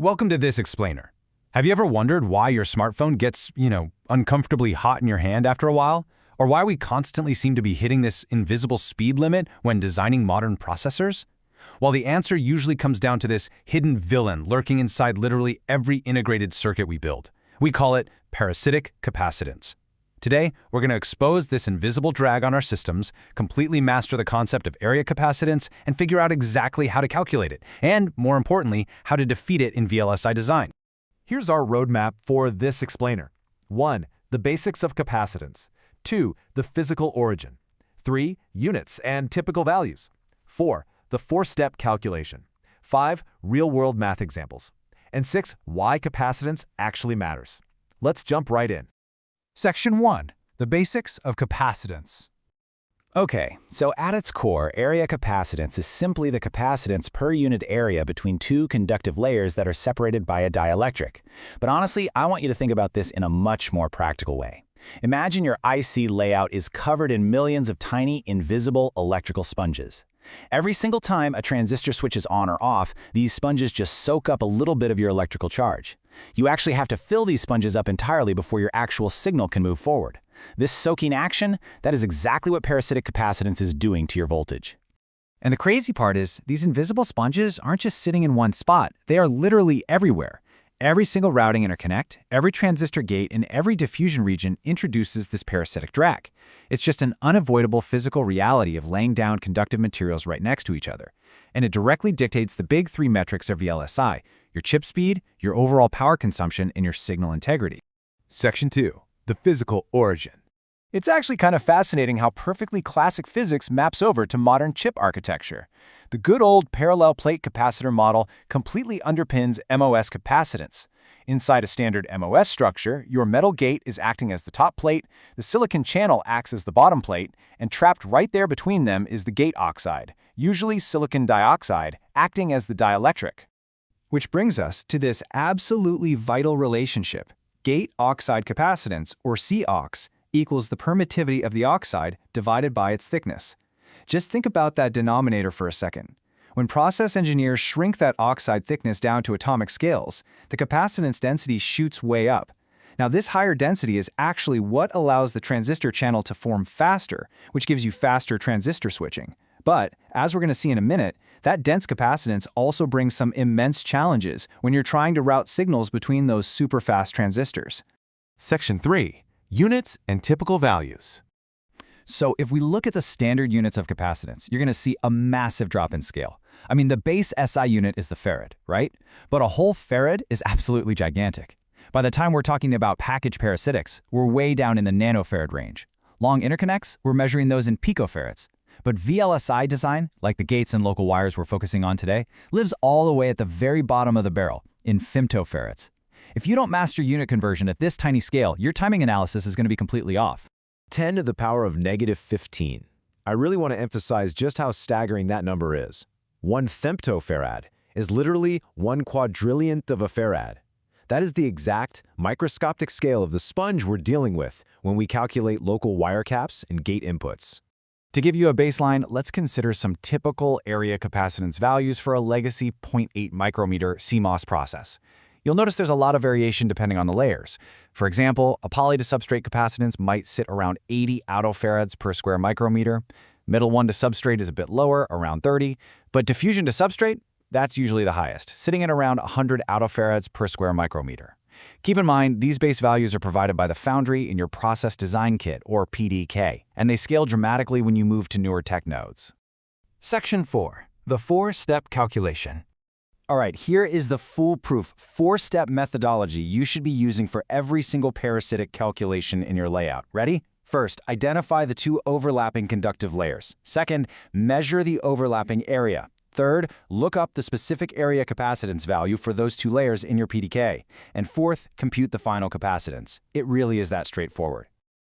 Welcome to this explainer. Have you ever wondered why your smartphone gets, uncomfortably hot in your hand after a while? Or why we constantly seem to be hitting this invisible speed limit when designing modern processors? Well, the answer usually comes down to this hidden villain lurking inside literally every integrated circuit we build. We call it parasitic capacitance. Today, we're going to expose this invisible drag on our systems, completely master the concept of area capacitance, and figure out exactly how to calculate it, and, more importantly, how to defeat it in VLSI design. Here's our roadmap for this explainer. 1. The basics of capacitance. 2. The physical origin. 3. Units and typical values. 4. The four-step calculation. 5. Real-world math examples. And 6. Why capacitance actually matters. Let's jump right in. Section 1. The basics of capacitance. Okay, so at its core, area capacitance is simply the capacitance per unit area between two conductive layers that are separated by a dielectric. But honestly, I want you to think about this in a much more practical way. Imagine your IC layout is covered in millions of tiny, invisible electrical sponges. Every single time a transistor switches on or off, these sponges just soak up a little bit of your electrical charge. You actually have to fill these sponges up entirely before your actual signal can move forward. This soaking action, that is exactly what parasitic capacitance is doing to your voltage. And the crazy part is, these invisible sponges aren't just sitting in one spot, they are literally everywhere. Every single routing interconnect, every transistor gate, and every diffusion region introduces this parasitic drag. It's just an unavoidable physical reality of laying down conductive materials right next to each other. And it directly dictates the big three metrics of VLSI: your chip speed, your overall power consumption, and your signal integrity. Section 2. The physical origin. It's actually kind of fascinating how perfectly classic physics maps over to modern chip architecture. The good old parallel plate capacitor model completely underpins MOS capacitance. Inside a standard MOS structure, your metal gate is acting as the top plate, the silicon channel acts as the bottom plate, and trapped right there between them is the gate oxide, usually silicon dioxide, acting as the dielectric. Which brings us to this absolutely vital relationship. Gate oxide capacitance, or COX, equals the permittivity of the oxide divided by its thickness. Just think about that denominator for a second. When process engineers shrink that oxide thickness down to atomic scales, the capacitance density shoots way up. Now, this higher density is actually what allows the transistor channel to form faster, which gives you faster transistor switching. But, as we're going to see in a minute, that dense capacitance also brings some immense challenges when you're trying to route signals between those super fast transistors. Section 3. Units and typical values. So if we look at the standard units of capacitance, you're going to see a massive drop in scale. I mean, the base SI unit is the farad, right? But a whole farad is absolutely gigantic. By the time we're talking about package parasitics, we're way down in the nanofarad range. Long interconnects, we're measuring those in picofarads. But VLSI design, like the gates and local wires we're focusing on today, lives all the way at the very bottom of the barrel, in femtofarads. If you don't master unit conversion at this tiny scale, your timing analysis is going to be completely off. 10 to the power of negative 15. I really want to emphasize just how staggering that number is. 1 femtofarad is literally 1 quadrillionth of a farad. That is the exact microscopic scale of the sponge we're dealing with when we calculate local wire caps and gate inputs. To give you a baseline, let's consider some typical area capacitance values for a legacy 0.8 micrometer CMOS process. You'll notice there's a lot of variation depending on the layers. For example, a poly to substrate capacitance might sit around 80 attofarads per square micrometer. Middle one to substrate is a bit lower, around 30. But diffusion to substrate, that's usually the highest, sitting at around 100 attofarads per square micrometer. Keep in mind, these base values are provided by the foundry in your process design kit, or PDK, and they scale dramatically when you move to newer tech nodes. Section 4. The four-step calculation. All right, here is the foolproof four-step methodology you should be using for every single parasitic calculation in your layout. Ready? First, identify the two overlapping conductive layers. Second, measure the overlapping area. Third, look up the specific area capacitance value for those two layers in your PDK. And fourth, compute the final capacitance. It really is that straightforward.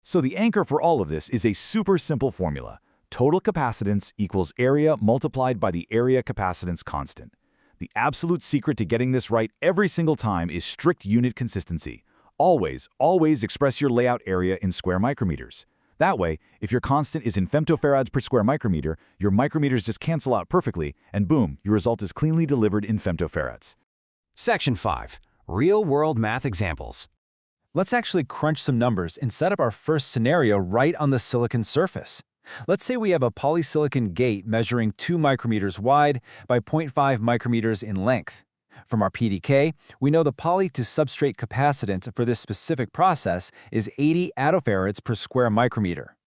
So the anchor for all of this is a super simple formula. Total capacitance equals area multiplied by the area capacitance constant. The absolute secret to getting this right every single time is strict unit consistency. Always, always express your layout area in square micrometers. That way, if your constant is in femtofarads per square micrometer, your micrometers just cancel out perfectly, and boom, your result is cleanly delivered in femtofarads. Section 5. Real-world math examples. Let's actually crunch some numbers and set up our first scenario right on the silicon surface. Let's say we have a polysilicon gate measuring 2 micrometers wide by 0.5 micrometers in length. From our PDK, we know the poly-to-substrate capacitance for this specific process is 80 attofarads per square micrometer.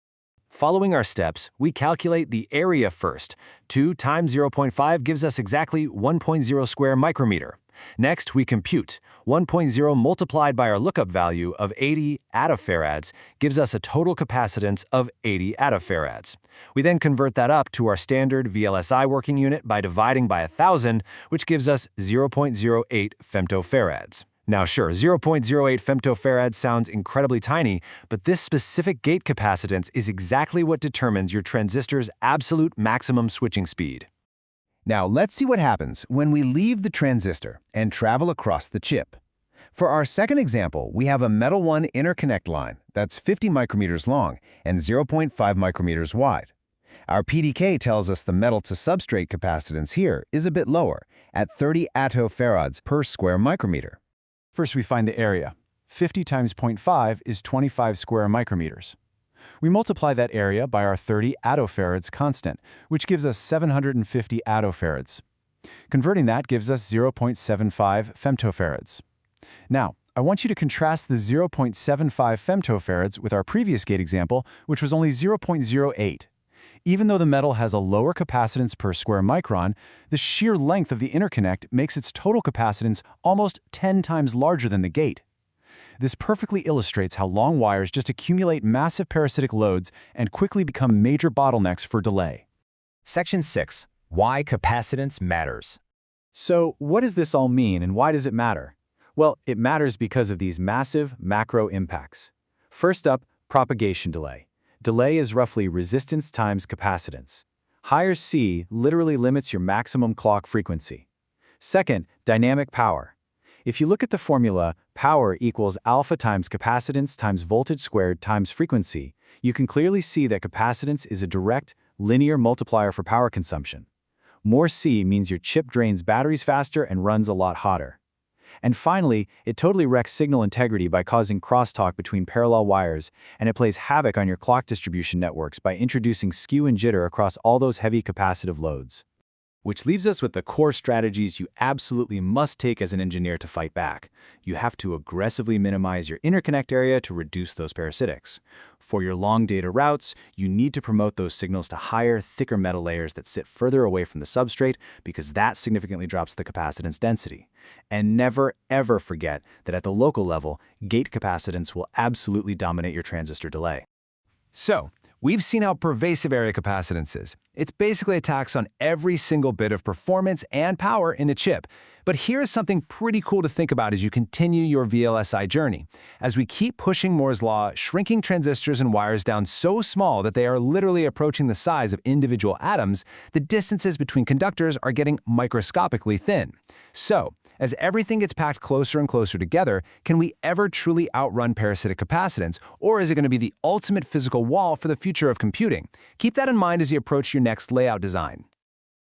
Following our steps, we calculate the area first. 2 times 0.5 gives us exactly 1.0 square micrometer. Next, we compute. 1.0 multiplied by our lookup value of 80 attofarads gives us a total capacitance of 80 attofarads. We then convert that up to our standard VLSI working unit by dividing by 1,000, which gives us 0.08 femtofarads. Now sure, 0.08 femtofarads sounds incredibly tiny, but this specific gate capacitance is exactly what determines your transistor's absolute maximum switching speed. Now let's see what happens when we leave the transistor and travel across the chip. For our second example, we have a metal 1 interconnect line that's 50 micrometers long and 0.5 micrometers wide. Our PDK tells us the metal-to-substrate capacitance here is a bit lower, at 30 attofarads per square micrometer. First, we find the area. 50 times 0.5 is 25 square micrometers. We multiply that area by our 30 attofarads constant, which gives us 750 attofarads. Converting that gives us 0.75 femtofarads. Now, I want you to contrast the 0.75 femtofarads with our previous gate example, which was only 0.08. Even though the metal has a lower capacitance per square micron, the sheer length of the interconnect makes its total capacitance almost 10 times larger than the gate. This perfectly illustrates how long wires just accumulate massive parasitic loads and quickly become major bottlenecks for delay. Section 6. Why capacitance matters. So, what does this all mean and why does it matter? Well, it matters because of these massive macro impacts. First up, propagation delay. Delay is roughly resistance times capacitance. Higher C literally limits your maximum clock frequency. Second, dynamic power. If you look at the formula, power equals alpha times capacitance times voltage squared times frequency, you can clearly see that capacitance is a direct, linear multiplier for power consumption. More C means your chip drains batteries faster and runs a lot hotter. And finally, it totally wrecks signal integrity by causing crosstalk between parallel wires, and it plays havoc on your clock distribution networks by introducing skew and jitter across all those heavy capacitive loads. Which leaves us with the core strategies you absolutely must take as an engineer to fight back. You have to aggressively minimize your interconnect area to reduce those parasitics. For your long data routes, you need to promote those signals to higher, thicker metal layers that sit further away from the substrate because that significantly drops the capacitance density. And never, ever forget that at the local level, gate capacitance will absolutely dominate your transistor delay. So, we've seen how pervasive area capacitance is. It's basically a tax on every single bit of performance and power in a chip. But here's something pretty cool to think about as you continue your VLSI journey. As we keep pushing Moore's law, shrinking transistors and wires down so small that they are literally approaching the size of individual atoms, the distances between conductors are getting microscopically thin. So, as everything gets packed closer and closer together, can we ever truly outrun parasitic capacitance, or is it going to be the ultimate physical wall for the future of computing? Keep that in mind as you approach your next layout design.